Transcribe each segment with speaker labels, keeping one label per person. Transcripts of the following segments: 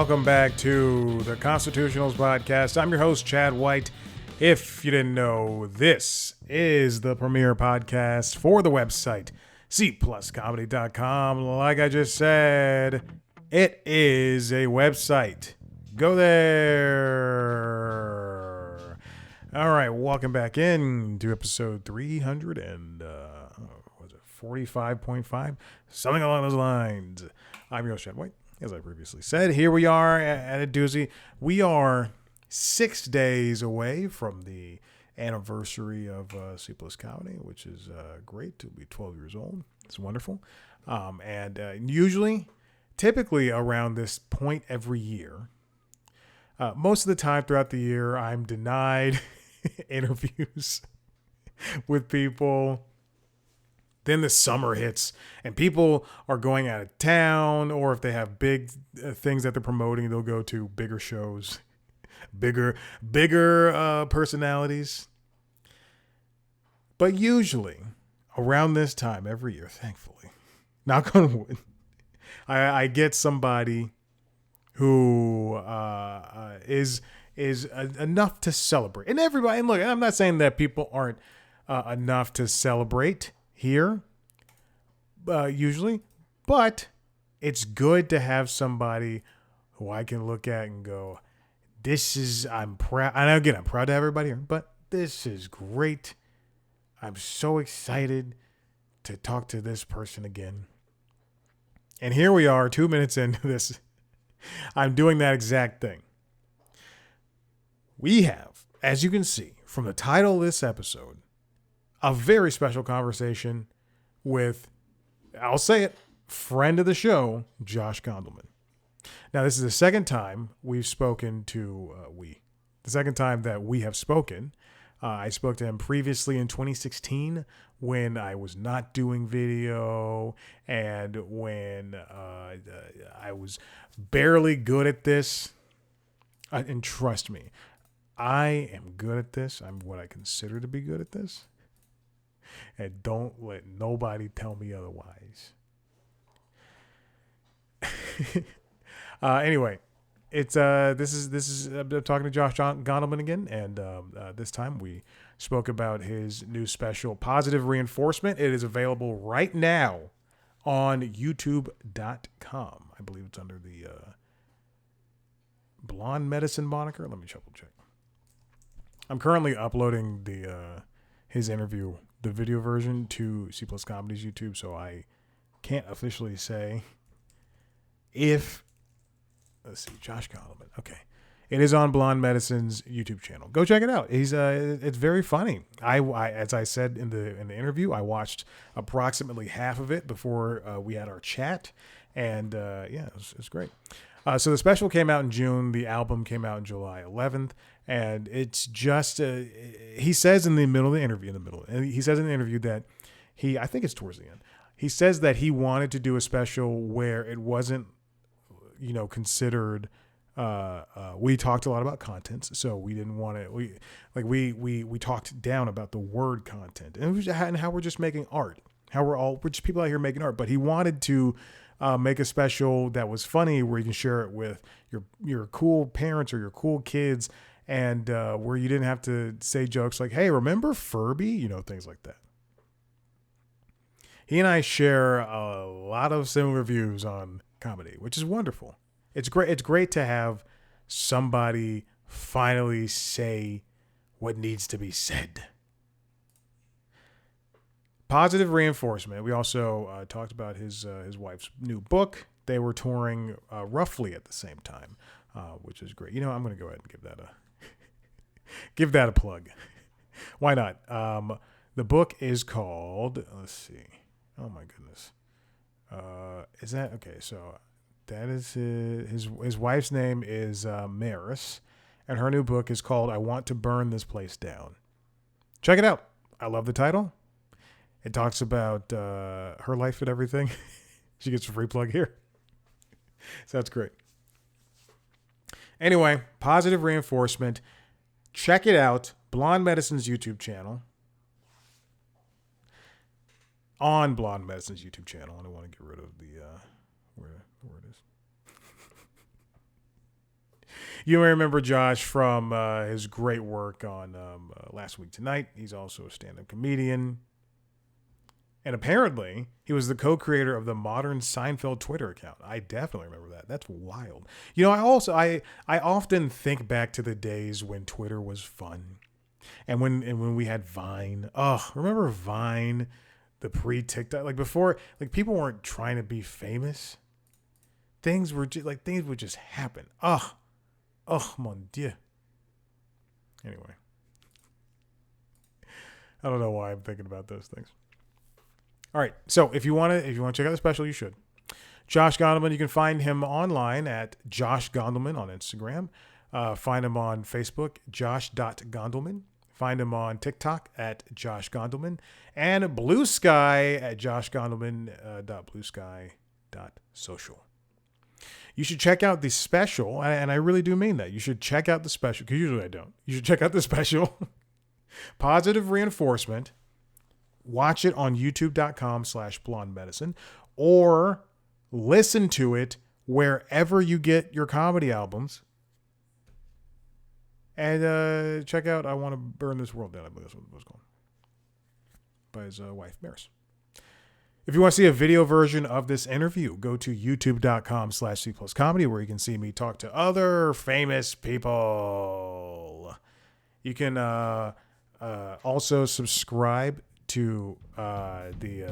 Speaker 1: welcome back to the Constitutionals Podcast. I'm your host, Chad White. If you didn't know, this is the premier podcast for the website, cpluscomedy.com. Like I just said, it is a website. Go there. All right, welcome back in to episode 345.5, something along those lines. I'm your host, Chad White. As I previously said, here we are at a doozy. We are 6 days away from the anniversary of C Plus Comedy, which is great to be 12 years old. It's wonderful. Typically around this point every year, most of the time throughout the year, I'm denied interviews with people. Then the summer hits and people are going out of town, or if they have big things that they're promoting, they'll go to bigger shows, bigger personalities. But usually around this time every year, thankfully, knock on wood, I get somebody who is enough to celebrate. And everybody, and look, I'm not saying that people aren't enough to celebrate here, usually, but it's good to have somebody who I can look at and go, I'm proud. And again, I'm proud to have everybody here, but this is great. I'm so excited to talk to this person again. And here we are 2 minutes into this. I'm doing that exact thing. We have, as you can see from the title of this episode, a very special conversation with, I'll say it, friend of the show, Josh Gondelman. Now, this is the second time we've spoken to, the second time that we have spoken. I spoke to him previously in 2016 when I was not doing video and when I was barely good at this. And trust me, I am good at this. I'm what I consider to be good at this. And don't let nobody tell me otherwise. Anyway, it's this is I'm talking to Josh Gondelman again, and this time we spoke about his new special, Positive Reinforcement. It is available right now on YouTube.com. I believe it's under the Blonde Medicine moniker. Let me triple check. I'm currently uploading his interview, the video version, to C Plus Comedy's YouTube, so I can't officially say if. Let's see, Josh Gondelman. Okay, it is on Blonde Medicine's YouTube channel. Go check it out. It's very funny. I as I said in the interview, I watched approximately half of it before we had our chat, and it was great. So the special came out in June. The album came out on July 11th. And it's just, he says in the middle of the interview, he says in the interview that I think it's towards the end, he says that he wanted to do a special where it wasn't, considered, we talked a lot about content. So we didn't want to, we talked down about the word content and how we're just making art, we're just people out here making art. But he wanted to make a special that was funny where you can share it with your cool parents or your cool kids, and where you didn't have to say jokes like, hey, remember Furby? Things like that. He and I share a lot of similar views on comedy, which is wonderful. It's great. It's great to have somebody finally say what needs to be said. Positive Reinforcement. We also talked about his wife's new book. They were touring roughly at the same time, which is great. I'm going to go ahead and give that a plug. Why not? The book is called, let's see. Oh my goodness. Is that okay? So that is his wife's name is Maris, and her new book is called I Want to Burn This Place Down. Check it out. I love the title. It talks about her life and everything. She gets a free plug here. So that's great. Anyway, Positive Reinforcement. Check it out. Blonde Medicine's YouTube channel. On Blonde Medicine's YouTube channel. I don't want to get rid of the where it is. You may remember Josh from his great work on Last Week Tonight. He's also a stand-up comedian. And apparently, he was the co-creator of the modern Seinfeld Twitter account. I definitely remember that. That's wild. I often think back to the days when Twitter was fun, and when we had Vine. Oh, remember Vine, the pre-TikTok, like before, like people weren't trying to be famous. Things were just, like things would just happen. Oh, mon dieu. Anyway, I don't know why I'm thinking about those things. All right, so if you want to check out the special, you should. Josh Gondelman, you can find him online at Josh Gondelman on Instagram. Find him on Facebook, Josh.Gondelman. Find him on TikTok at Josh Gondelman. And Blue Sky at joshgondelman.bluesky.social. You should check out the special, and I really do mean that. You should check out the special, because usually I don't. You should check out the special, Positive Reinforcement. Watch it on youtube.com/blonde medicine, or listen to it wherever you get your comedy albums. And check out I Want to Burn This World Down, I believe that's what it was called, by his wife, Maris. If you want to see a video version of this interview, go to youtube.com/C plus comedy, where you can see me talk to other famous people. You can also subscribe to the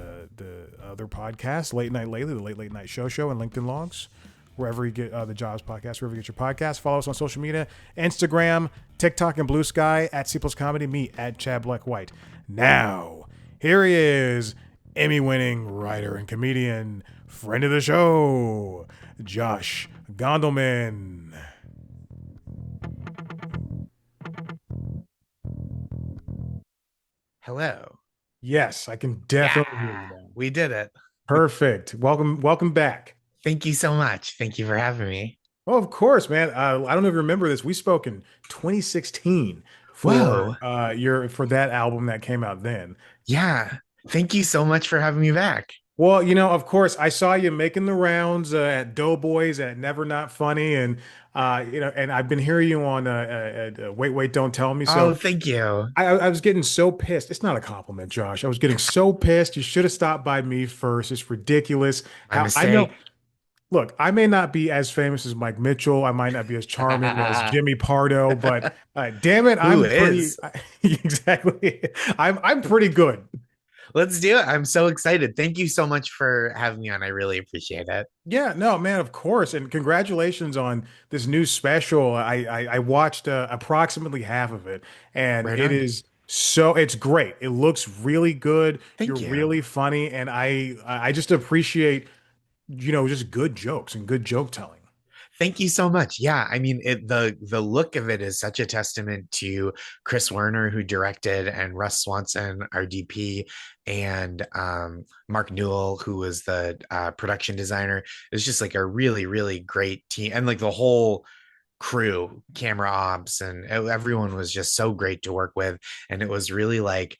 Speaker 1: other podcast, Late Night Lately, the Late Night Show, and LinkedIn Logs, wherever you get the Jobs Podcast, wherever you get your podcast. Follow us on social media, Instagram, TikTok, and Blue Sky at C Plus Comedy, me at Chad Black White. Now, here he is, Emmy-winning writer and comedian, friend of the show, Josh Gondelman.
Speaker 2: Hello.
Speaker 1: Yes, I can definitely hear you
Speaker 2: Yeah,
Speaker 1: now.
Speaker 2: we did it.
Speaker 1: Perfect. Welcome back.
Speaker 2: Thank you so much. Thank you for having me.
Speaker 1: Oh, of course, man. I don't know if you remember this. We spoke in 2016 for
Speaker 2: Whoa.
Speaker 1: for that album that came out then.
Speaker 2: Yeah. Thank you so much for having me back.
Speaker 1: Well, of course, I saw you making the rounds at Doughboys at Never Not Funny, and and I've been hearing you on Wait Wait Don't Tell Me.
Speaker 2: Oh,
Speaker 1: So
Speaker 2: thank you.
Speaker 1: I was getting so pissed. It's not a compliment, Josh. I was getting so pissed. You should have stopped by me first. It's ridiculous.
Speaker 2: My
Speaker 1: How I know.
Speaker 2: mistake.
Speaker 1: Look, I may not be as famous as Mike Mitchell. I might not be as charming as Jimmy Pardo, but damn it,
Speaker 2: Who
Speaker 1: I'm pretty.
Speaker 2: is?
Speaker 1: Exactly. I'm pretty good.
Speaker 2: Let's do it. I'm so excited. Thank you so much for having me on. I really appreciate it.
Speaker 1: Yeah, no, man, of course, and congratulations on this new special. I watched approximately half of it, and
Speaker 2: Right on.
Speaker 1: it's great. It looks really good. You're
Speaker 2: Thank you.
Speaker 1: really funny, and I just appreciate just good jokes and good joke telling.
Speaker 2: Thank you so much. Yeah, I mean, the look of it is such a testament to Chris Werner, who directed, and Russ Swanson, our DP, and Mark Newell, who was the production designer. It's just like a really, really great team, and like the whole crew, camera ops, and everyone was just so great to work with. And it was really like,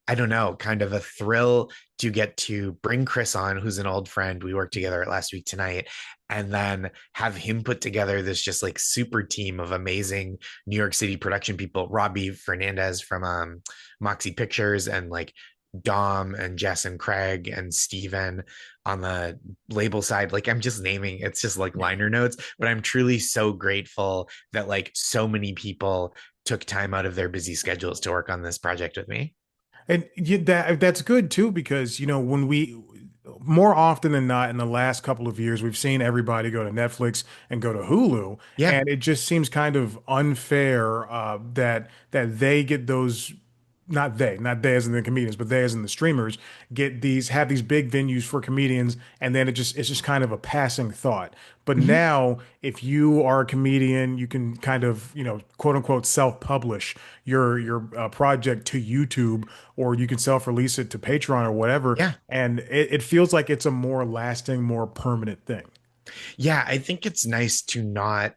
Speaker 2: I don't know, kind of a thrill to get to bring Chris on, who's an old friend. We worked together at Last Week Tonight, and then have him put together this just like super team of amazing New York City production people. Robbie Fernandez from Moxie Pictures, and like Dom and Jess and Craig and Steven on the label side. Like I'm just naming, it's just like liner notes, but I'm truly so grateful that like so many people took time out of their busy schedules to work on this project with me.
Speaker 1: And that's good too, because when we more often than not in the last couple of years, we've seen everybody go to Netflix and go to Hulu,
Speaker 2: Yeah.
Speaker 1: and it just seems kind of unfair that they get those. Not they as in the comedians, but they as in the streamers have these big venues for comedians, and then it's just kind of a passing thought. But
Speaker 2: Mhm.
Speaker 1: now, if you are a comedian, you can kind of quote unquote self-publish your project to YouTube, or you can self-release it to Patreon or whatever,
Speaker 2: Yeah.
Speaker 1: and it feels like it's a more lasting, more permanent thing.
Speaker 2: Yeah, I think it's nice to not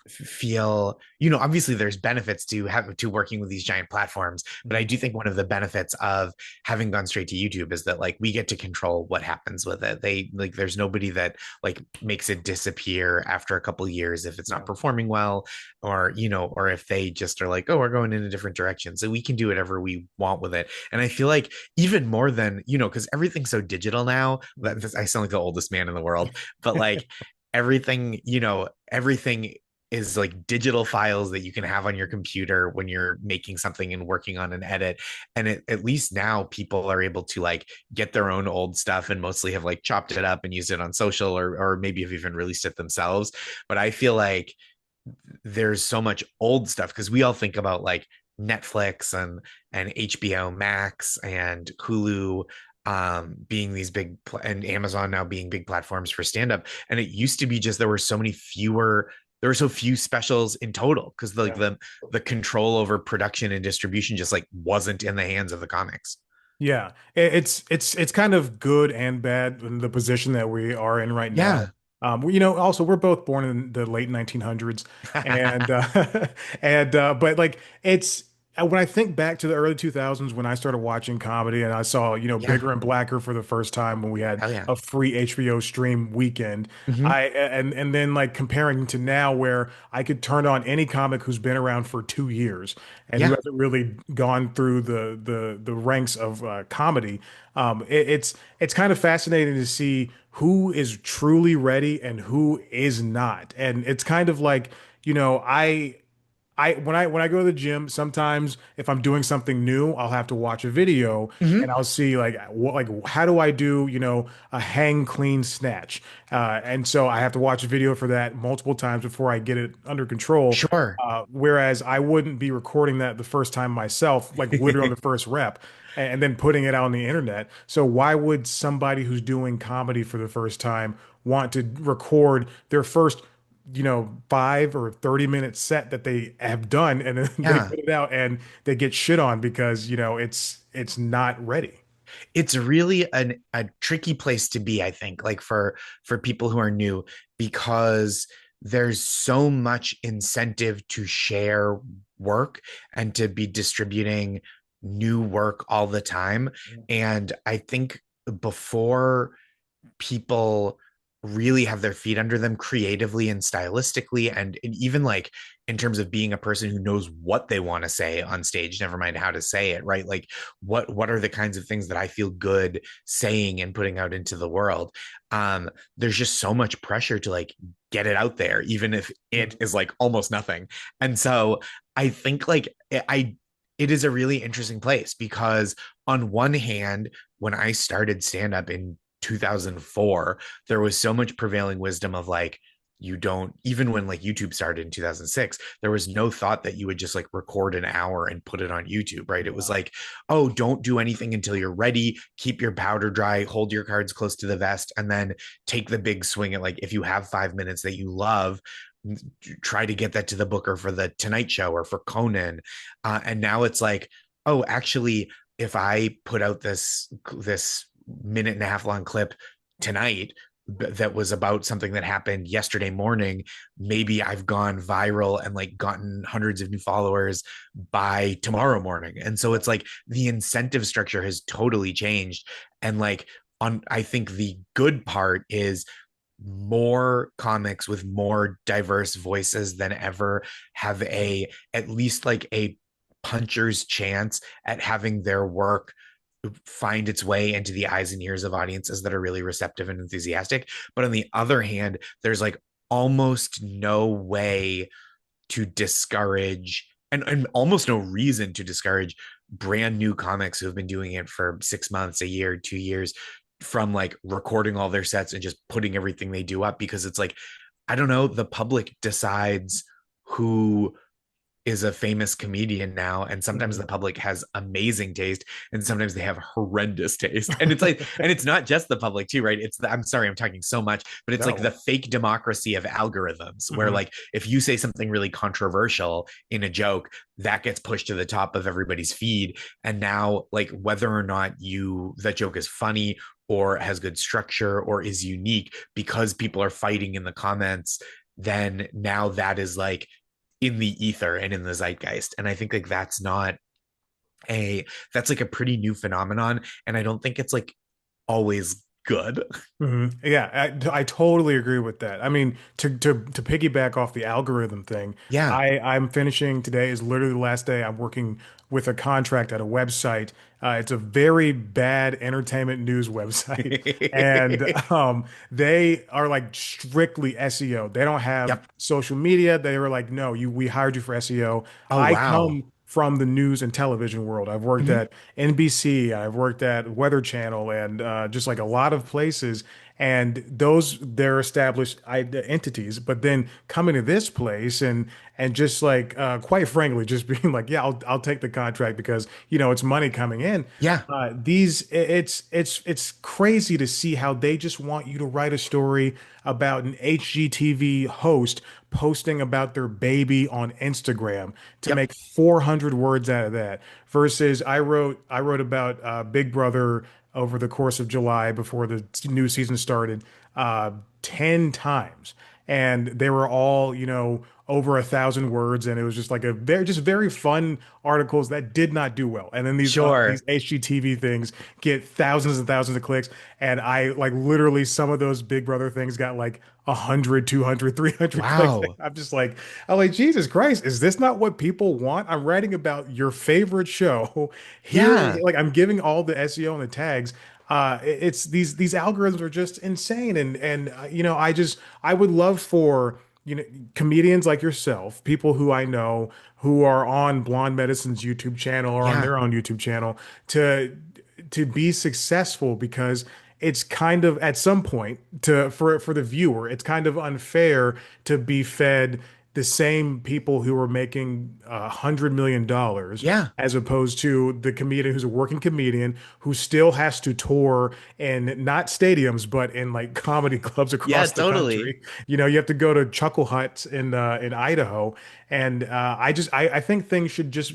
Speaker 2: feel, obviously there's benefits to working with these giant platforms, but I
Speaker 1: Mhm.
Speaker 2: do think one of the benefits of having gone straight to YouTube is that like we get to control what happens with it. They like there's nobody that like makes it disappear after a couple years if it's not
Speaker 1: Yeah.
Speaker 2: performing well, or or if they just are like, oh, we're going in a different direction. So we can do whatever we want with it. And I feel like even more than, because everything's so digital now,
Speaker 1: Mhm.
Speaker 2: I sound like the oldest man in the world, but like everything, everything is like digital files that you can have on your computer when you're making something and working on an edit. And at least now people are able to like get their own old stuff and mostly have like chopped it up and used it on social, or maybe have even released it themselves. But I feel like there's so much old stuff because we all think about like Netflix and HBO Max and Hulu being these big and Amazon now being big platforms for stand up. And it used to be just there were so few specials in total because like
Speaker 1: Yeah.
Speaker 2: the control over production and distribution just like wasn't in the hands of the comics.
Speaker 1: Yeah, it's kind of good and bad in the position that we are in right now.
Speaker 2: Yeah.
Speaker 1: Also we're both born in the late 1900s, and but like it's when I think back to the early 2000s when I started watching comedy and I saw
Speaker 2: Yeah.
Speaker 1: Bigger and Blacker for the first time when we had
Speaker 2: Hell yeah.
Speaker 1: a free HBO stream weekend.
Speaker 2: Hmm.
Speaker 1: And then like comparing to now where I could turn on any comic who's been around for 2 years and who
Speaker 2: Yeah.
Speaker 1: hasn't really gone through the ranks of comedy. It's kind of fascinating to see who is truly ready and who is not. And it's kind of like, when I go to the gym, sometimes if I'm doing something new, I'll have to watch a video and
Speaker 2: Hmm.
Speaker 1: I'll see like how do I do, a hang clean snatch. And so I have to watch a video for that multiple times before I get it under control.
Speaker 2: Sure.
Speaker 1: Whereas I wouldn't be recording that the first time myself, like literally on the first rep, and then putting it out on the internet. So why would somebody who's doing comedy for the first time want to record their first 5 or 30 minute set that they have done and then they
Speaker 2: Yeah.
Speaker 1: put it out and they get shit on because it's not ready.
Speaker 2: It's really a tricky place to be, I think, like for people who are new, because there's so much incentive to share work and to be distributing new work all the time. And I think before people really have their feet under them creatively and stylistically, and even like in terms of being a person who knows what they want to say on stage, never mind how to say it, right? Like what are the kinds of things that I feel good saying and putting out into the world. There's just so much pressure to like get it out there even if it
Speaker 1: Mhm.
Speaker 2: is like almost nothing. And so I think like it is a really interesting place because on one hand, when I started stand up in 2004, there was so much prevailing wisdom of like, you don't, even when like YouTube started in 2006, there was no thought that you would just like record an hour and put it on YouTube, right? It was
Speaker 1: Yeah.
Speaker 2: like, oh, don't do anything until you're ready, keep your powder dry, hold your cards close to the vest, and then take the big swing at like, if you have 5 minutes that you love, try to get that to the booker for the Tonight Show or for Conan. And now it's like, oh, actually, if I put out this minute and a half long clip tonight that was about something that happened yesterday morning, maybe I've gone viral and like gotten hundreds of new followers by tomorrow morning. And so
Speaker 1: Yeah.
Speaker 2: it's like the incentive structure has totally changed. And like on I think the good part is more comics with more diverse voices than ever have a at least like a puncher's chance at having their work find its way into the eyes and ears of audiences that are really receptive and enthusiastic. But on the other hand, there's like almost no way to discourage and almost no reason to discourage brand new comics who have been doing it for 6 months, a year, 2 years, from like recording all their sets and just putting everything they do up, because it's like, I don't know, the public decides who is a famous comedian now, and sometimes
Speaker 1: Mhm.
Speaker 2: the public has amazing taste and sometimes they have horrendous taste. And it's like, and it's not just the public too, right? I'm sorry, I'm talking so much, but it's like the
Speaker 1: No.
Speaker 2: fake democracy of algorithms where
Speaker 1: Mhm.
Speaker 2: like if you say something really controversial in a joke, that gets pushed to the top of everybody's feed. And now like whether or not you that joke is funny or has good structure or is unique, because people are fighting in the comments, then now that is like in the ether and in the zeitgeist. And I think like a that's like a pretty new phenomenon. And I don't think it's like always good.
Speaker 1: Yeah, I totally agree with that. I mean, to piggyback off the algorithm thing,
Speaker 2: Yeah.
Speaker 1: I'm finishing today is literally the last day. I'm working with a contract at a website. It's a very bad entertainment news website, and they are like strictly SEO. They don't have
Speaker 2: Yep.
Speaker 1: social media. They were like, no, we hired you for SEO.
Speaker 2: Oh
Speaker 1: I
Speaker 2: wow.
Speaker 1: come from the news and television world. I've worked
Speaker 2: Mhm.
Speaker 1: at NBC, I've worked at Weather Channel, and just like a lot of places. And those they're established entities, but then coming to this place and just like quite frankly, just being like, yeah, I'll take the contract because it's money coming in.
Speaker 2: Yeah.
Speaker 1: It's crazy to see how they just want you to write a story about an HGTV host posting about their baby on Instagram to
Speaker 2: Yep.
Speaker 1: make 400 words out of that versus I wrote about Big Brother over the course of July before the new season started 10 times and they were all over 1,000 words and it was just like a very fun articles that did not do well and then these
Speaker 2: Sure.
Speaker 1: HGTV things get thousands and thousands of clicks and I like literally some of those Big Brother things got like 100, 200, 300 clicks.
Speaker 2: Wow.
Speaker 1: I'm like, Jesus Christ, is this not what people want? I'm writing about your favorite show here.
Speaker 2: Yeah.
Speaker 1: Like I'm giving all the SEO and the tags. It's these algorithms are just insane. And I would love for, comedians like yourself, people who I know who are on Blonde Medicine's YouTube channel or on
Speaker 2: Yeah.
Speaker 1: their own YouTube channel to be successful because it's kind of at some point for the viewer, it's kind of unfair to be fed the same people who are making $100 million
Speaker 2: Yeah.
Speaker 1: as opposed to the comedian who's a working comedian who still has to tour in not stadiums but in like comedy clubs
Speaker 2: Yeah,
Speaker 1: across the
Speaker 2: totally.
Speaker 1: country. You have to go to Chuckle Huts in Idaho, and I think things should just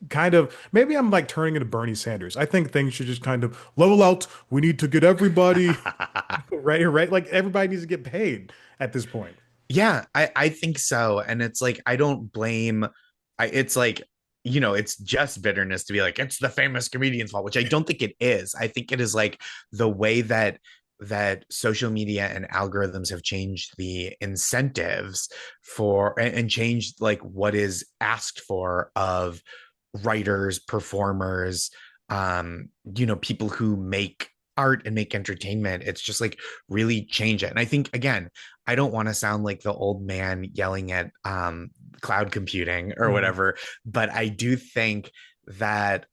Speaker 1: kind of maybe I'm like turning into Bernie Sanders. I think things should just kind of level out. We need to get everybody right. Like everybody needs to get paid at this point.
Speaker 2: Yeah, I think so. And it's like I don't blame it's like, it's just bitterness to be like, it's the famous comedian's fault, which I don't think it is. I think it is like the way that social media and algorithms have changed the incentives for and changed like what is asked for of writers, performers, people who make art and make entertainment. It's just like really change it. And I think again, I don't want to sound like the old man yelling at cloud computing or
Speaker 1: Mhm.
Speaker 2: whatever, but I do think that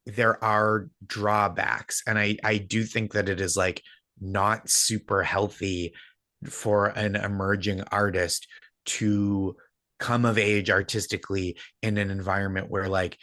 Speaker 2: there are drawbacks. And I do think that it is like not super healthy for an emerging artist to come of age artistically in an environment where like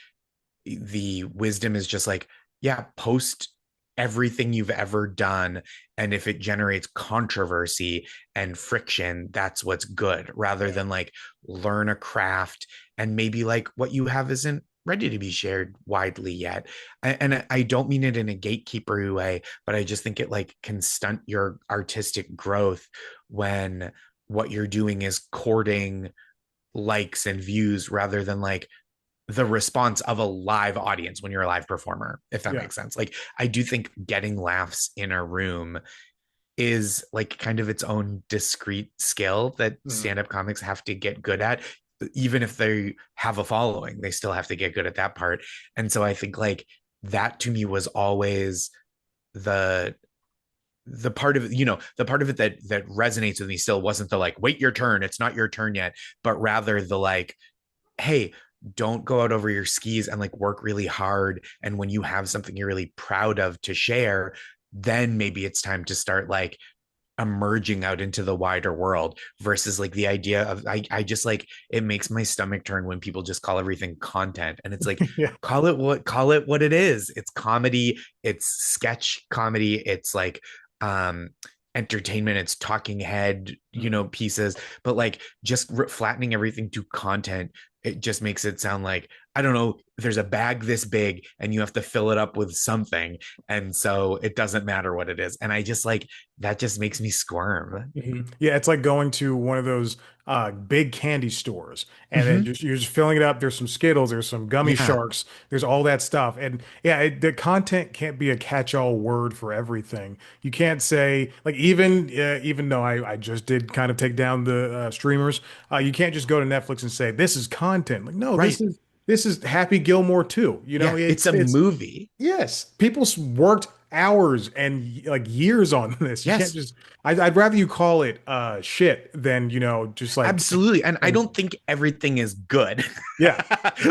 Speaker 2: the wisdom is just like, yeah, post everything you've ever done. And if it generates controversy and friction, that's what's good rather
Speaker 1: Yeah.
Speaker 2: than like learn a craft and maybe like what you have isn't ready to be shared widely yet. And I don't mean it in a gatekeeper way, but I just think it like can stunt your artistic growth when what you're doing is courting likes and views rather than like the response of a live audience when you're a live performer, if that
Speaker 1: Yeah.
Speaker 2: makes sense. Like, I do think getting laughs in a room is like kind of its own discrete skill that
Speaker 1: Mhm.
Speaker 2: stand-up comics have to get good at. Even if they have a following, they still have to get good at that part. And so I think like that to me was always the the part of the part of it that resonates with me still wasn't the like, wait your turn, it's not your turn yet, but rather the like, hey, don't go out over your skis and like work really hard. And when you have something you're really proud of to share, then maybe it's time to start like emerging out into the wider world versus like the idea of I just like it makes my stomach turn when people just call everything content and it's like
Speaker 1: Yeah.
Speaker 2: call it what it is. It's comedy, it's sketch comedy, it's like um entertainment, it's talking head,
Speaker 1: Mhm.
Speaker 2: pieces, but like just flattening everything to content, it just makes it sound like, I don't know, there's a bag this big and you have to fill it up with something. And so it doesn't matter what it is. And I just like that just makes me squirm.
Speaker 1: Yeah, it's like going to one of those big candy stores, and then
Speaker 2: Hmm.
Speaker 1: just you're just filling it up. There's some Skittles, there's some gummy
Speaker 2: Yeah.
Speaker 1: sharks, there's all that stuff. And yeah, the content can't be a catch-all word for everything. You can't say like even though I just did kind of take down the streamers, you can't just go to Netflix and say this is content. Like no,
Speaker 2: Right.
Speaker 1: this is Happy Gilmore too. You know,
Speaker 2: Yeah. It's a
Speaker 1: it's
Speaker 2: movie.
Speaker 1: yes, people worked hours and like years on this. You can't
Speaker 2: Yes.
Speaker 1: just. I'd rather you call it shit than just like
Speaker 2: Absolutely. And I don't
Speaker 1: anything.
Speaker 2: think everything is good.
Speaker 1: Yeah,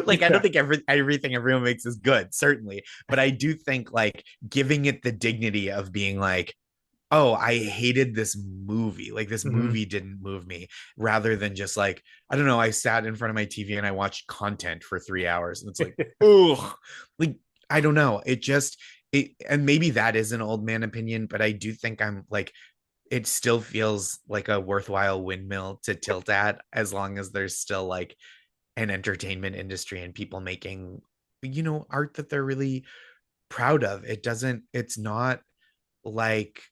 Speaker 2: Like I don't
Speaker 1: yeah.
Speaker 2: think everything everyone makes is good, certainly. But I do think like giving it the dignity of being like, oh, I hated this movie. Like this
Speaker 1: Hmm.
Speaker 2: movie didn't move me, rather than just like, I don't know, I sat in front of my TV and I watched content for 3 hours. And it's like, oh, like I don't know. It just and maybe that is an old man opinion, but I do think I'm like it still feels like a worthwhile windmill to tilt at as long as there's still like an entertainment industry and people making art that they're really proud of. It's not like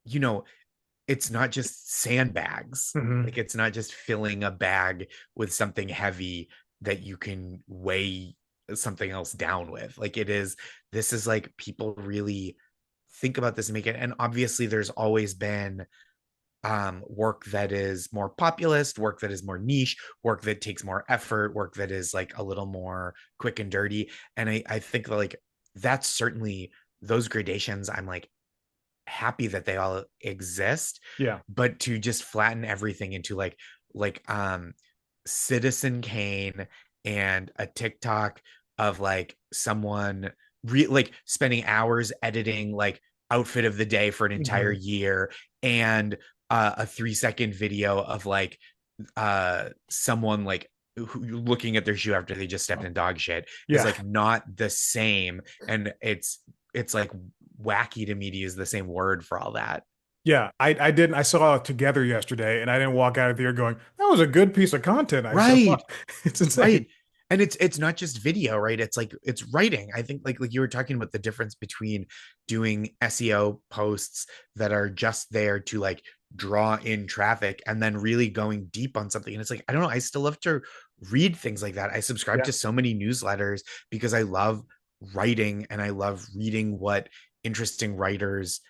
Speaker 2: you know it's not just sandbags.
Speaker 1: Hmm.
Speaker 2: Like it's not just filling a bag with something heavy that you can weigh something else down with. Like this is like people really think about this and make it. And obviously there's always been work that is more populist, work that is more niche, work that takes more effort, work that is like a little more quick and dirty. And I think that, like that's certainly those gradations. I'm like happy that they all exist,
Speaker 1: Yeah.
Speaker 2: but to just flatten everything into like Citizen Kane and a TikTok of like someone like spending hours editing like outfit of the day for an entire
Speaker 1: Hmm.
Speaker 2: year and a 3 second video of like someone like looking at their shoe after they just stepped in dog shit is
Speaker 1: Yeah.
Speaker 2: like not the same. And it's like wacky to me to use the same word for all that.
Speaker 1: Yeah. I didn't. I saw it together yesterday, and I didn't walk out of there going, "That was a good piece of content." I saw.
Speaker 2: Right.
Speaker 1: It's insane.
Speaker 2: Right. And it's not just video, right? It's like it's writing. I think like you were talking about the difference between doing SEO posts that are just there to like draw in traffic and then really going deep on something. And it's like, I don't know, I still love to read things like that. I subscribe
Speaker 1: Yeah.
Speaker 2: to so many newsletters because I love writing and I love reading what interesting writers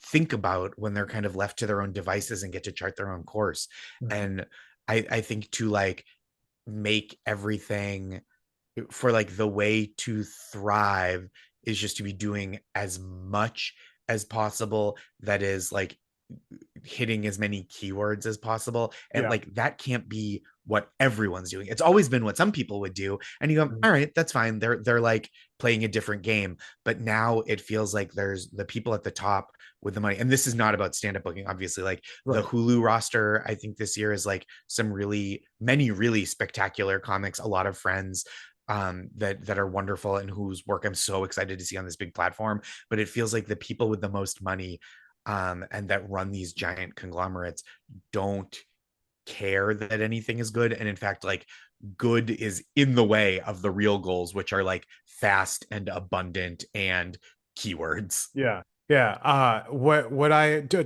Speaker 2: think about when they're kind of left to their own devices and get to chart their own course.
Speaker 1: Mhm.
Speaker 2: And I think to like make everything for like the way to thrive is just to be doing as much as possible that is like hitting as many keywords as possible. And
Speaker 1: Yeah.
Speaker 2: like that can't be what everyone's doing. It's always been what some people would do. And you go,
Speaker 1: Mhm.
Speaker 2: all right, that's fine. They're like playing a different game. But now it feels like there's the people at the top with the money. And this is not about stand-up booking, obviously. Like the
Speaker 1: Right.
Speaker 2: Hulu roster, I think this year is like some really many really spectacular comics, a lot of friends that are wonderful and whose work I'm so excited to see on this big platform. But it feels like the people with the most money and that run these giant conglomerates don't care that anything is good. And in fact, like good is in the way of the real goals, which are like fast and abundant and keywords.
Speaker 1: Yeah. Yeah. What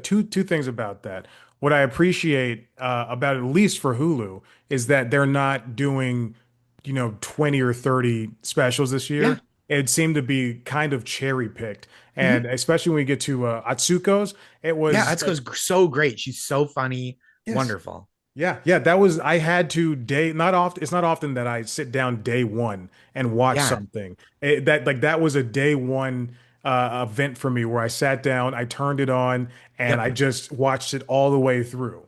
Speaker 1: two things about that. What I appreciate about at least for Hulu is that they're not doing, 20 or 30 specials this
Speaker 2: Yeah.
Speaker 1: year. It seemed to be kind of cherry picked. And
Speaker 2: Mm-hmm.
Speaker 1: especially when we get to Atsuko's, it
Speaker 2: Yeah.
Speaker 1: was
Speaker 2: Atsuko's so great. She's so funny.
Speaker 1: yes.
Speaker 2: Wonderful.
Speaker 1: Yeah, yeah, that was I had to day not often it's not often that I sit down day one and watch
Speaker 2: Yeah.
Speaker 1: something. That was a day one event for me where I sat down, I turned it on, and I
Speaker 2: Yep.
Speaker 1: just watched it all the way through.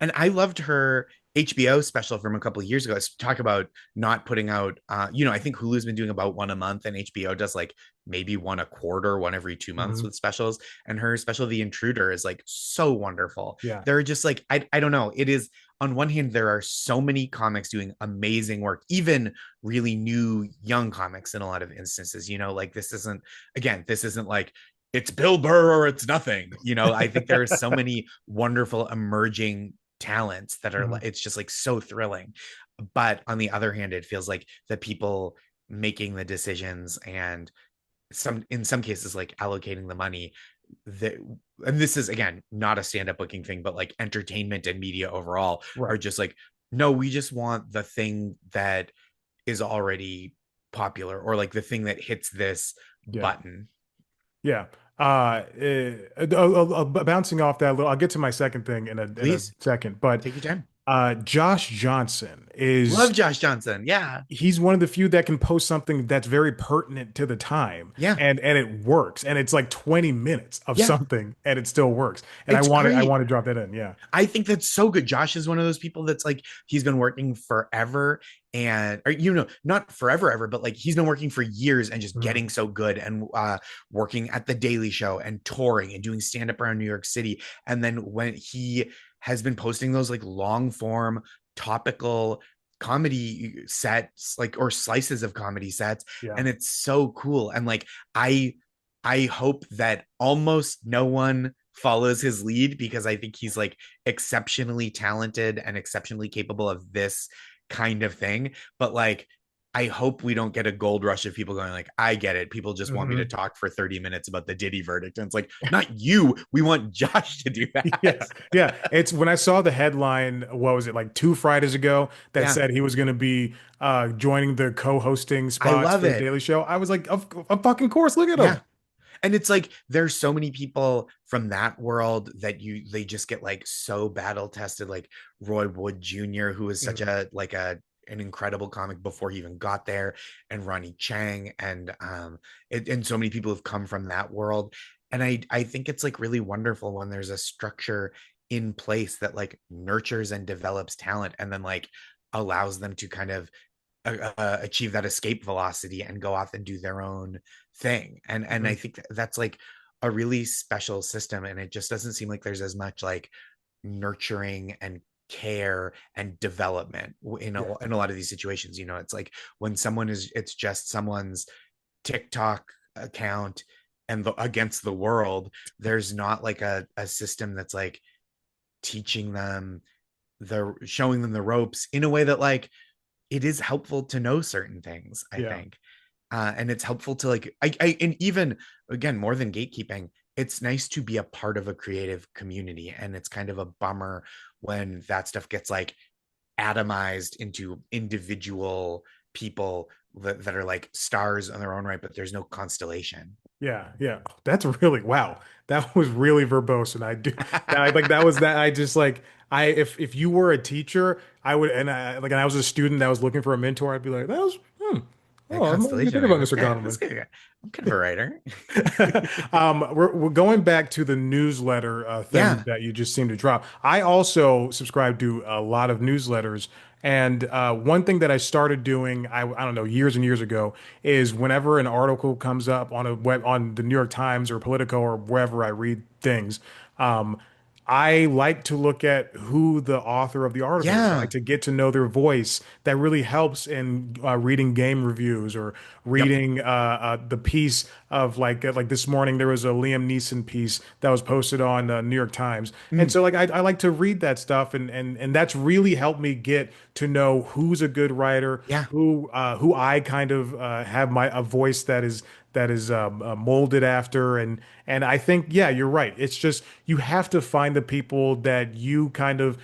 Speaker 2: And I loved her HBO special from a couple of years ago. Let's talk about not putting out, I think Hulu's been doing about one a month and HBO does like maybe one a quarter, one every 2 months
Speaker 1: Mhm.
Speaker 2: with specials. And her special, The Intruder, is like so wonderful.
Speaker 1: Yeah.
Speaker 2: There are just like, I don't know. It is, on one hand, there are so many comics doing amazing work, even really new young comics in a lot of instances. Like this isn't like, it's Bill Burr or it's nothing. I think there are so many wonderful emerging talents that are
Speaker 1: Mhm.
Speaker 2: it's just like so thrilling. But on the other hand, it feels like the people making the decisions and in some cases like allocating the money that, and this is again not a stand-up booking thing, but like entertainment and media overall are
Speaker 1: Right.
Speaker 2: just like, no, we just want the thing that is already popular, or like the thing that hits this
Speaker 1: Yeah.
Speaker 2: button.
Speaker 1: Yeah. Bouncing off that a little, I'll get to my second thing in a
Speaker 2: Please
Speaker 1: second, but
Speaker 2: take your time.
Speaker 1: Josh Johnson is
Speaker 2: Love Josh Johnson. Yeah.
Speaker 1: he's one of the few that can post something that's very pertinent to the time
Speaker 2: Yeah.
Speaker 1: and it works and it's like 20 minutes of
Speaker 2: Yeah.
Speaker 1: something and it still works. And
Speaker 2: It's
Speaker 1: I
Speaker 2: great.
Speaker 1: want to drop that in. Yeah.
Speaker 2: I think that's so good. Josh is one of those people that's like, he's been working forever, and, or, not forever ever, but like he's been working for years and just
Speaker 1: Mhm.
Speaker 2: getting so good, and working at the Daily Show and touring and doing stand up around New York City. And then when he has been posting those like long form topical comedy sets, like, or slices of comedy sets,
Speaker 1: Yeah.
Speaker 2: and it's so cool. And like, I hope that almost no one follows his lead, because I think he's like exceptionally talented and exceptionally capable of this kind of thing. But like, I hope we don't get a gold rush of people going like, I get it. People just want me to
Speaker 1: Hmm.
Speaker 2: talk for 30 minutes about the Diddy verdict. And it's like, not you. We want Josh to do that.
Speaker 1: Yeah, yeah. It's when I saw the headline, what was it, like 2 Fridays ago, that
Speaker 2: Yeah.
Speaker 1: said he was going to be joining the co-hosting
Speaker 2: I
Speaker 1: spots
Speaker 2: love
Speaker 1: for the
Speaker 2: it.
Speaker 1: Daily Show. I was like, of fucking course, look at him.
Speaker 2: Yeah. And it's like there's so many people from that world that they just get like so battle tested, like Roy Wood Jr., who is such
Speaker 1: Mhm.
Speaker 2: a like a an incredible comic before he even got there, and Ronnie Chang, and and so many people have come from that world. And I think it's like really wonderful when there's a structure in place that like nurtures and develops talent, and then like allows them to kind of achieve that escape velocity and go off and do their own thing. And I
Speaker 1: Mhm.
Speaker 2: think that's like a really special system, and it just doesn't seem like there's as much like nurturing and care and development
Speaker 1: Yeah,
Speaker 2: in a lot of these situations. It's like when someone is, it's just someone's TikTok account and against the world. There's not like a system that's like teaching them, the showing them the ropes in a way that like it is helpful to know certain things, I
Speaker 1: yeah,
Speaker 2: think. And it's helpful to like, and even again, more than gatekeeping, it's nice to be a part of a creative community. And it's kind of a bummer when that stuff gets like atomized into individual people that are like stars on their own right, but there's no constellation.
Speaker 1: yeah, yeah. That's really wow. That was really verbose, and I do that. I like that was that. I just like I if you were a teacher, I would and I was a student that was looking for a mentor, I'd be like, that was
Speaker 2: That
Speaker 1: oh, what do you
Speaker 2: constellation
Speaker 1: think
Speaker 2: thing,
Speaker 1: about
Speaker 2: that's
Speaker 1: Mr.
Speaker 2: good. That's
Speaker 1: Gondelman?
Speaker 2: good. I'm kind of a writer.
Speaker 1: We're going back to the newsletter thing
Speaker 2: Yeah.
Speaker 1: that you just seemed to drop. I also subscribe to a lot of newsletters, and one thing that I started doing, I don't know, years and years ago, is whenever an article comes up on a web on the New York Times or Politico or wherever I read things, um, I like to look at who the author of the article is. I like
Speaker 2: Yeah.
Speaker 1: to get to know their voice. That really helps in reading game reviews or
Speaker 2: Yep.
Speaker 1: reading the piece of like this morning there was a Liam Neeson piece that was posted on New York Times, and
Speaker 2: Mm,
Speaker 1: so like I like to read that stuff, and that's really helped me get to know who's a good writer,
Speaker 2: yeah.
Speaker 1: who I kind of have my a voice that is molded after, and I think yeah, you're right. It's just you have to find the people that you kind of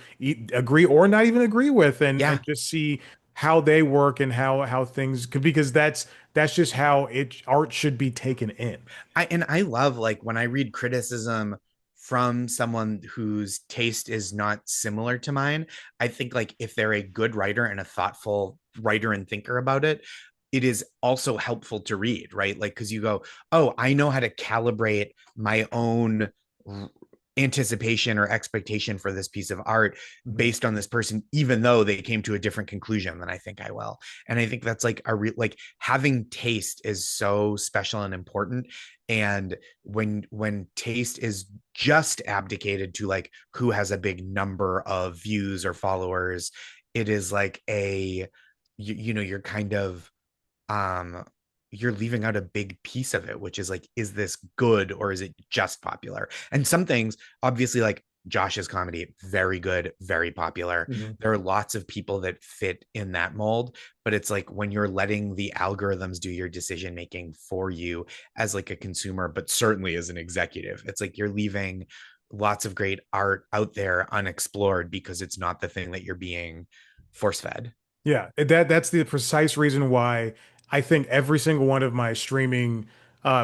Speaker 1: agree or not even agree with, and
Speaker 2: Yeah.
Speaker 1: just see how they work and how things could, because that's just how it art should be taken in.
Speaker 2: I love like when I read criticism from someone whose taste is not similar to mine. I think like if they're a good writer and a thoughtful writer and thinker about it, it is also helpful to read, right? Like, because you go, oh, I know how to calibrate my own anticipation or expectation for this piece of art
Speaker 1: Mhm.
Speaker 2: based on this person, even though they came to a different conclusion than I think I will. And I think that's like like having taste is so special and important. And when taste is just abdicated to like who has a big number of views or followers, it is like you're kind of um you're leaving out a big piece of it, which is like, is this good or is it just popular? And some things obviously like Josh's comedy, very good, very popular.
Speaker 1: Mhm.
Speaker 2: There are lots of people that fit in that mold, but it's like when you're letting the algorithms do your decision making for you as like a consumer, but certainly as an executive, it's like you're leaving lots of great art out there unexplored because it's not the thing that you're being force fed.
Speaker 1: Yeah, that's the precise reason why I think every single one of my streaming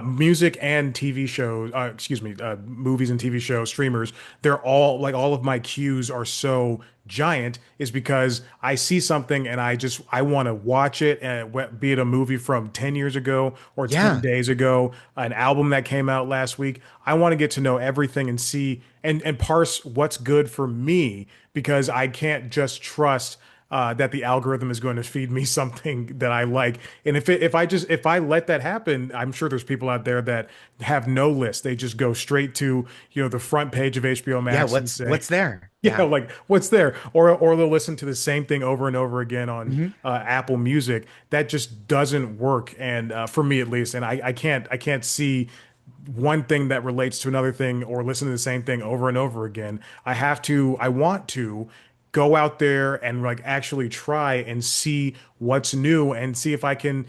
Speaker 1: music and TV shows, excuse me, movies and TV show streamers, they're all like all of my cues are so giant is because I see something and I want to watch it, and be it a movie from 10 years ago or 10
Speaker 2: Yeah.
Speaker 1: days ago, an album that came out last week. I want to get to know everything and see and parse what's good for me because I can't just trust that the algorithm is going to feed me something that I like. And if I let that happen, I'm sure there's people out there that have no list. They just go straight to, the front page of HBO
Speaker 2: Yeah.
Speaker 1: Max and say,
Speaker 2: What's there?
Speaker 1: yeah,
Speaker 2: Yeah.
Speaker 1: like what's there? Or they'll listen to the same thing over and over again on
Speaker 2: Mhm.
Speaker 1: Apple Music. That just doesn't work, and for me at least. And I can't see one thing that relates to another thing or listen to the same thing over and over again. I want to go out there and like actually try and see what's new and see if I can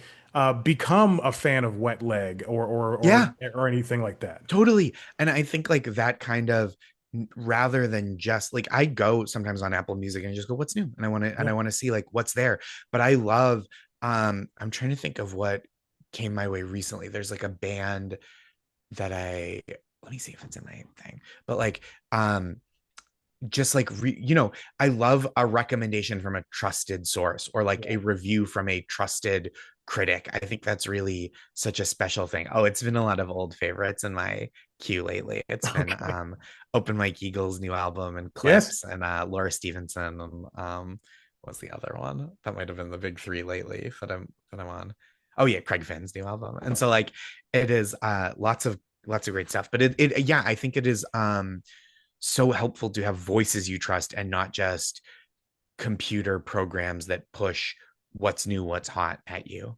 Speaker 1: become a fan of Wet Leg
Speaker 2: Yeah.
Speaker 1: or anything like that.
Speaker 2: Totally. And I think like that kind of rather than just like I go sometimes on Apple Music and just go, what's new? And
Speaker 1: Yeah.
Speaker 2: I want to see like what's there. But I love I'm trying to think of what came my way recently. There's like a band that I let me see if it's in my thing. But like just like I love a recommendation from a trusted source or like
Speaker 1: Yeah.
Speaker 2: a review from a trusted critic. I think that's really such a special thing. Oh, it's been a lot of old favorites in my queue lately. It's been
Speaker 1: Okay.
Speaker 2: Open Mike Eagle's new album and
Speaker 1: Yes.
Speaker 2: Clips and Laura Stevenson and what's the other one that might have been the big three lately that I'm on. Oh yeah, Craig Finn's new album. And so like it is lots of great stuff, but it yeah, I think it is so helpful to have voices you trust and not just computer programs that push what's new, what's hot at you.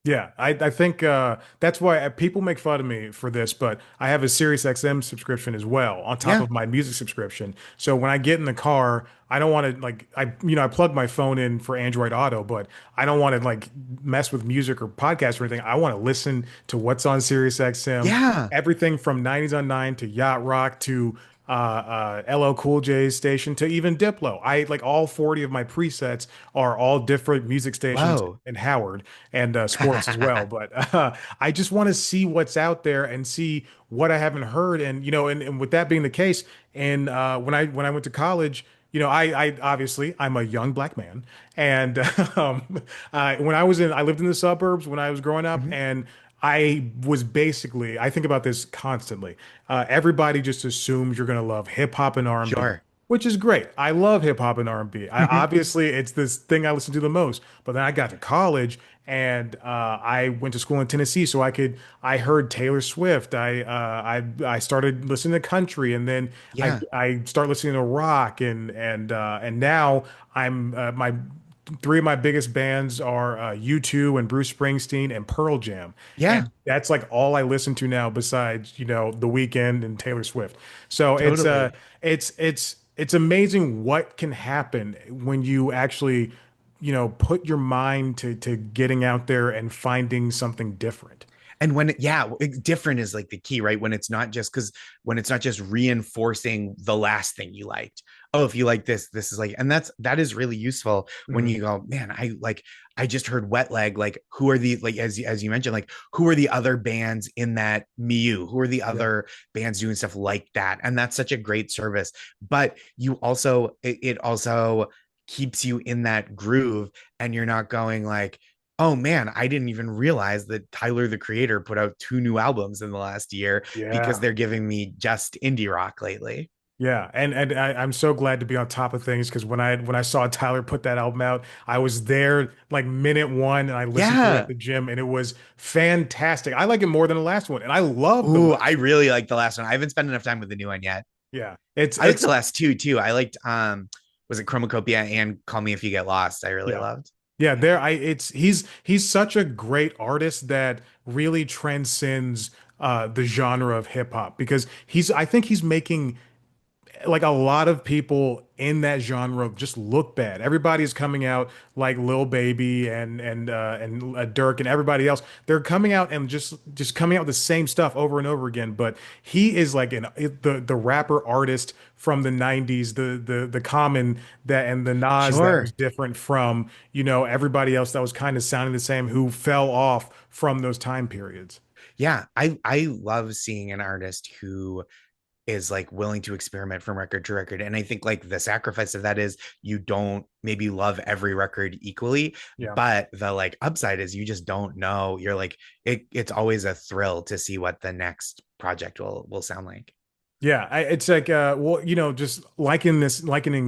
Speaker 1: Yeah, I think that's why people make fun of me for this, but I have a Sirius XM subscription as well on top
Speaker 2: Yeah.
Speaker 1: of my music subscription. So when I get in the car, I don't want to like I plug my phone in for Android Auto, but I don't want to like mess with music or podcasts or anything. I want to listen to what's on Sirius XM,
Speaker 2: Yeah.
Speaker 1: everything from 90s on 9 to Yacht Rock to LL Cool J's station to even Diplo. I like all 40 of my presets are all different music stations
Speaker 2: Whoa.
Speaker 1: in Howard and sports as well. But I just want to see what's out there and see what I haven't heard. And and with that being the case, and when I went to college, I obviously I'm a young black man, and I lived in the suburbs when I was growing up,
Speaker 2: Mhm.
Speaker 1: and I think about this constantly. Everybody just assumes you're gonna love hip hop and R&B,
Speaker 2: Sure.
Speaker 1: which is great. I love hip hop and R&B.
Speaker 2: Mhm.
Speaker 1: Obviously it's this thing I listen to the most. But then I got to college and I went to school in Tennessee, so I heard Taylor Swift. I started listening to country, and then
Speaker 2: Yeah.
Speaker 1: I start listening to rock, and now I'm my three of my biggest bands are U2 and Bruce Springsteen and Pearl Jam. And
Speaker 2: Yeah.
Speaker 1: that's like all I listen to now besides, The Weeknd and Taylor Swift. So
Speaker 2: Totally.
Speaker 1: it's amazing what can happen when you actually, put your mind to getting out there and finding something different.
Speaker 2: And different is like the key, right? When it's not just reinforcing the last thing you liked. Oh, if you like this is like, and that is really useful when
Speaker 1: Mhm.
Speaker 2: you go, man, I just heard Wet Leg. Like, who are the like as you mentioned, like who are the other bands in that milieu? Who are the
Speaker 1: Yeah.
Speaker 2: other bands doing stuff like that? And that's such a great service. But you also it also keeps you in that groove, and you're not going like, oh man, I didn't even realize that Tyler the Creator put out two new albums in the last year because
Speaker 1: Yeah.
Speaker 2: they're giving me just indie rock lately.
Speaker 1: Yeah, and I'm so glad to be on top of things because when I saw Tyler put that album out, I was there like minute one and I listened to it at
Speaker 2: Yeah.
Speaker 1: the gym and it was fantastic. I like it more than the last one, and I love the
Speaker 2: Ooh,
Speaker 1: last.
Speaker 2: I really like the last one. I haven't spent enough time with the new one yet.
Speaker 1: Yeah,
Speaker 2: I like the last two too. I liked was it Chromacopia and Call Me If You Get Lost. I really
Speaker 1: yeah.
Speaker 2: loved.
Speaker 1: Yeah, there I it's he's such a great artist that really transcends the genre of hip hop because I think he's making like a lot of people in that genre just look bad. Everybody's coming out like Lil Baby and Dirk and everybody else. They're coming out and just coming out with the same stuff over and over again. But he is like the rapper artist from the '90s, the Common that and the Nas that was
Speaker 2: Sure.
Speaker 1: different from everybody else that was kind of sounding the same who fell off from those time periods.
Speaker 2: Yeah, I love seeing an artist who is like willing to experiment from record to record. And I think like the sacrifice of that is you don't maybe love every record equally,
Speaker 1: Yeah.
Speaker 2: but the like upside is you just don't know. You're like it's always a thrill to see what the next project will sound like.
Speaker 1: Yeah, it's like well, just likening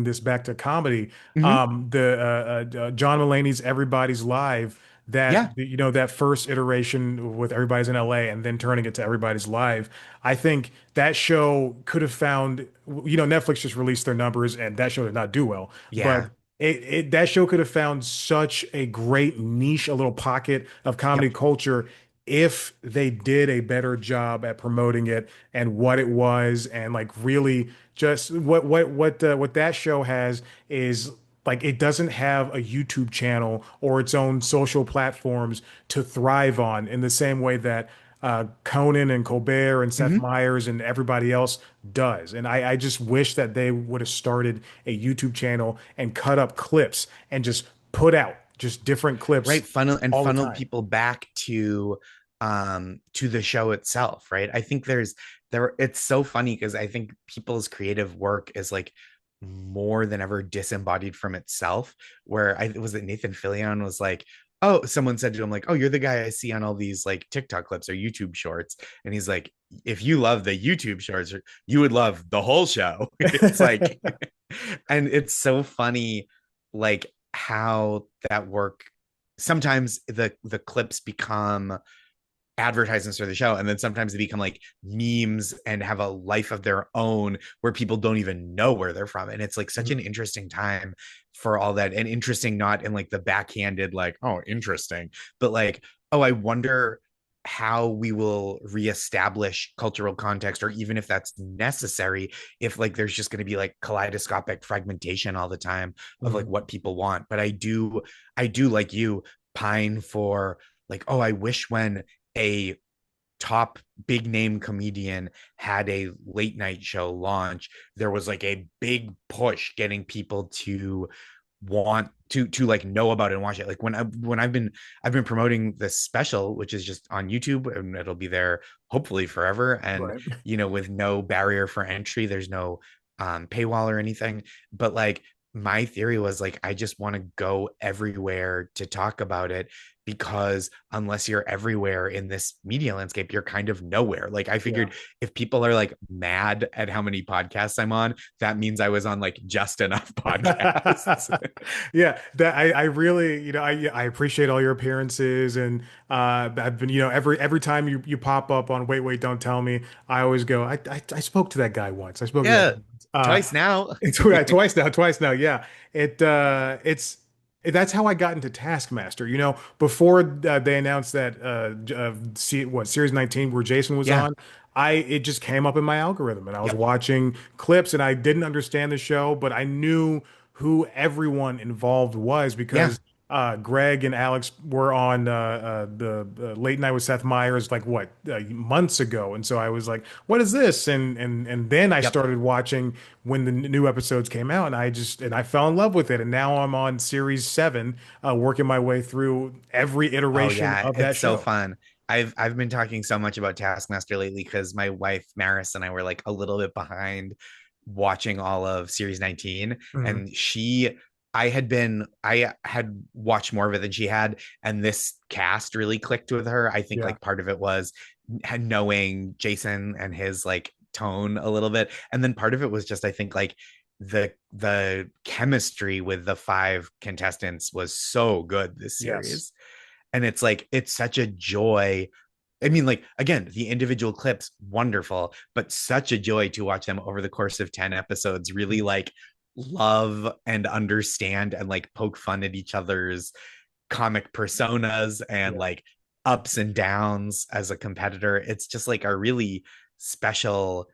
Speaker 1: this back to comedy.
Speaker 2: Mhm.
Speaker 1: The John Mulaney's Everybody's Live,
Speaker 2: Yeah.
Speaker 1: that first iteration with Everybody's in LA and then turning it to Everybody's Live. I think that show could have found, Netflix just released their numbers and that show did not do well, but
Speaker 2: Yeah.
Speaker 1: that show could have found such a great niche, a little pocket of comedy
Speaker 2: Yep.
Speaker 1: culture if they did a better job at promoting it and what it was and like really just what that show has is like it doesn't have a YouTube channel or its own social platforms to thrive on in the same way that Conan and Colbert and Seth
Speaker 2: Mhm.
Speaker 1: Meyers and everybody else does. And I just wish that they would have started a YouTube channel and cut up clips and just put out just different clips
Speaker 2: Right,
Speaker 1: all the
Speaker 2: funnel
Speaker 1: time.
Speaker 2: people back to the show itself, right? I think there it's so funny because I think people's creative work is like more than ever disembodied from itself. Where I was it Nathan Fillion was like, oh, someone said to him like, oh, you're the guy I see on all these like TikTok clips or YouTube shorts, and he's like, if you love the YouTube shorts, you would love the whole show. It's like, and it's so funny, like how that work. Sometimes the clips become advertisements for the show, and then sometimes they become like memes and have a life of their own where people don't even know where they're from, and it's like such an
Speaker 1: Mhm.
Speaker 2: interesting time for all that. And interesting not in like the backhanded like, oh, interesting, but like, oh, I wonder how we will reestablish cultural context, or even if that's necessary, if like there's just going to be like kaleidoscopic fragmentation all the time of like
Speaker 1: Mhm.
Speaker 2: what people want. But I do like you pine for like, oh, I wish when a top big name comedian had a late night show launch, there was like a big push getting people to want to like know about it and watch it. Like when I've been promoting this special, which is just on YouTube, and it'll be there hopefully forever, and
Speaker 1: Right.
Speaker 2: with no barrier for entry. There's no paywall or anything. But like my theory was like, I just want to go everywhere to talk about it, because unless you're everywhere in this media landscape, you're kind of nowhere. Like I
Speaker 1: Yeah.
Speaker 2: figured if people are like mad at how many podcasts I'm on, that means I was on like just enough podcasts.
Speaker 1: Yeah, that I really, I appreciate all your appearances and I've been, every time you pop up on Wait Wait Don't Tell Me, I always go, I spoke to that guy once. I spoke to that
Speaker 2: Yeah,
Speaker 1: guy once.
Speaker 2: twice now.
Speaker 1: Twice now. Yeah. It's that's how I got into Taskmaster. Before they announced that Series 19 where Jason was
Speaker 2: Yeah.
Speaker 1: on, it just came up in my algorithm and I was
Speaker 2: Yep.
Speaker 1: watching clips and I didn't understand the show, but I knew who everyone involved was
Speaker 2: Yeah.
Speaker 1: because Greg and Alex were on the Late Night with Seth Meyers like what months ago, and so I was like, "What is this?" And then I
Speaker 2: Yep.
Speaker 1: started watching when the new episodes came out, and I fell in love with it, and now I'm on series 7, working my way through every
Speaker 2: Oh
Speaker 1: iteration
Speaker 2: yeah,
Speaker 1: of that
Speaker 2: it's so
Speaker 1: show.
Speaker 2: fun. I've been talking so much about Taskmaster lately because my wife Maris and I were like a little bit behind watching all of Series 19,
Speaker 1: Mhm.
Speaker 2: and I had watched more of it than she had, and this cast really clicked with her. I think
Speaker 1: Yeah.
Speaker 2: like part of it was knowing Jason and his like tone a little bit, and then part of it was just I think like the chemistry with the five contestants was so good this
Speaker 1: Yes.
Speaker 2: series. And it's like it's such a joy. I mean, like again, the individual clips wonderful, but such a joy to watch them over the course of 10 episodes really like love and understand and like poke fun at each other's comic personas and
Speaker 1: Yeah.
Speaker 2: like ups and downs as a competitor. It's just like a really special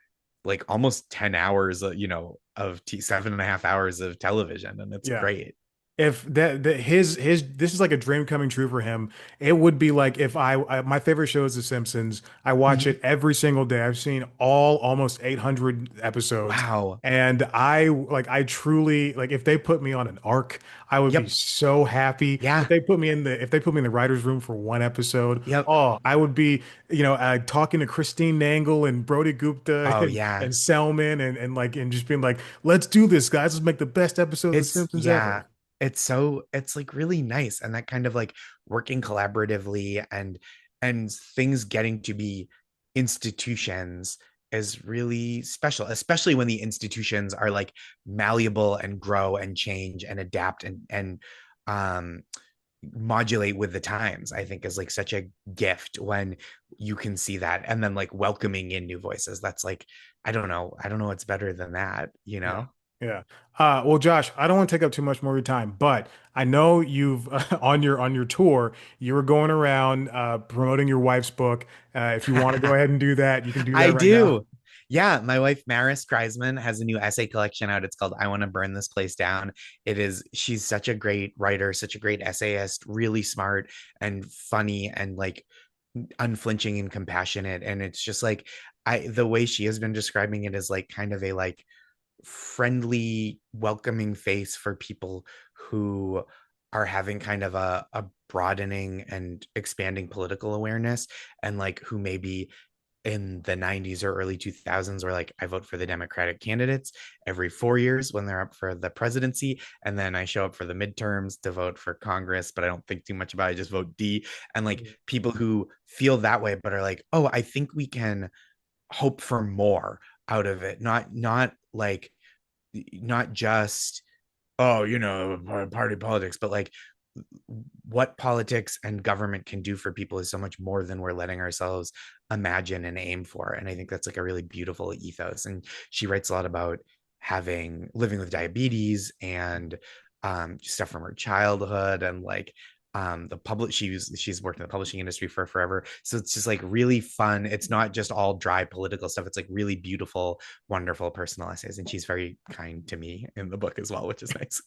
Speaker 2: like almost 10 hours, of 7.5 hours of television, and it's
Speaker 1: Yeah.
Speaker 2: great.
Speaker 1: If that his this is like a dream coming true for him. It would be like if my favorite show is The Simpsons. I watch
Speaker 2: Mhm.
Speaker 1: it every single day. I've seen all almost 800 episodes,
Speaker 2: Wow.
Speaker 1: and I truly like if they put me on an arc, I would be
Speaker 2: Yep.
Speaker 1: so happy.
Speaker 2: Yeah.
Speaker 1: If they put me in the writer's room for one episode,
Speaker 2: Yep.
Speaker 1: oh, I would be talking to Christine Nangle and Brody Gupta
Speaker 2: Oh,
Speaker 1: and
Speaker 2: yeah.
Speaker 1: Selman and just being like, let's do this, guys. Let's make the best episode of The
Speaker 2: It's
Speaker 1: Simpsons
Speaker 2: yeah,
Speaker 1: ever.
Speaker 2: it's like really nice, and that kind of like working collaboratively and things getting to be institutions is really special, especially when the institutions are like malleable and grow and change and adapt and um modulate with the times. I think is like such a gift when you can see that, and then like welcoming in new voices. That's like, I don't know what's better than that, you
Speaker 1: Yeah.
Speaker 2: know?
Speaker 1: Yeah. Well, Josh, I don't want to take up too much more of your time, but I know you've on your tour, you were going around promoting your wife's book. If you want to go ahead and do that, you can do
Speaker 2: I
Speaker 1: that right now.
Speaker 2: do. Yeah, my wife Maris Kreisman has a new essay collection out. It's called "I Want to Burn This Place Down." She's such a great writer, such a great essayist, really smart and funny and like unflinching and compassionate. And it's just like the way she has been describing it is like kind of a like friendly, welcoming face for people who are having kind of a broadening and expanding political awareness, and like who maybe in the 90s or early 2000s were like, I vote for the Democratic candidates every 4 years when they're up for the presidency, and then I show up for the midterms to vote for Congress, but I don't think too much about it, I just vote D. And like
Speaker 1: Mhm.
Speaker 2: people who feel that way but are like, oh, I think we can hope for more out of it, not like, not just, oh, party politics, but like what politics and government can do for people is so much more than we're letting ourselves imagine and aim for. And I think that's like a really beautiful ethos. And she writes a lot about having living with diabetes and stuff from her childhood, and like the public she's worked in the publishing industry for forever, so it's just like really fun. It's not just all dry political stuff, it's like really beautiful, wonderful personal essays, and she's very kind to me in the book as well, which is nice.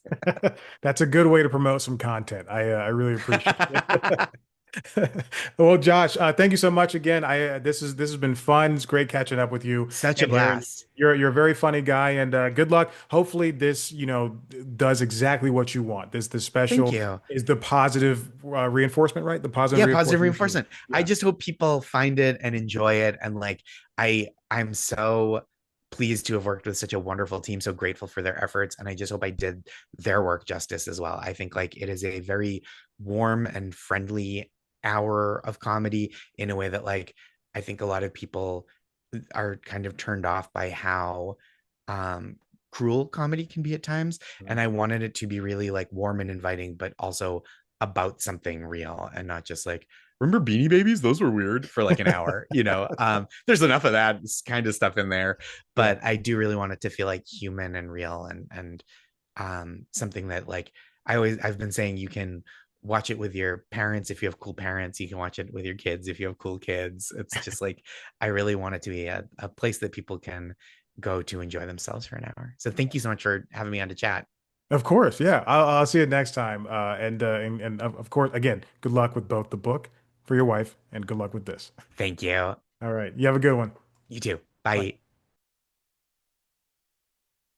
Speaker 1: That's a good way to promote some content. I really appreciate it. Well, Josh, thank you so much again. This has been fun. It's great catching up with you
Speaker 2: Such a
Speaker 1: and hearing
Speaker 2: blast.
Speaker 1: you're a very funny guy and good luck. Hopefully this, does exactly what you want. This
Speaker 2: Thank
Speaker 1: special
Speaker 2: you.
Speaker 1: is the positive reinforcement, right? The positive
Speaker 2: Yeah, positive
Speaker 1: reinforcement machine.
Speaker 2: reinforcement. I
Speaker 1: Yeah.
Speaker 2: just hope people find it and enjoy it. And like, I'm so pleased to have worked with such a wonderful team, so grateful for their efforts. And I just hope I did their work justice as well. I think like it is a very warm and friendly hour of comedy in a way that like I think a lot of people are kind of turned off by how um cruel comedy can be at times. And I wanted it to be really like warm and inviting, but also about something real, and not just like, remember Beanie Babies, those were weird, for like an hour, there's enough of that kind of stuff in there,
Speaker 1: Yeah.
Speaker 2: but I do really want it to feel like human and real, and something that like I've been saying, you can watch it with your parents if you have cool parents, you can watch it with your kids if you have cool kids. It's just like, I really want it to be a place that people can go to enjoy themselves for an hour. So thank you so much for having me on to chat.
Speaker 1: Of course. Yeah. I'll see you next time. And of course, again, good luck with both the book for your wife and good luck with this.
Speaker 2: Thank you.
Speaker 1: All right. You have a good one.
Speaker 2: You too.
Speaker 1: Bye.
Speaker 2: Bye.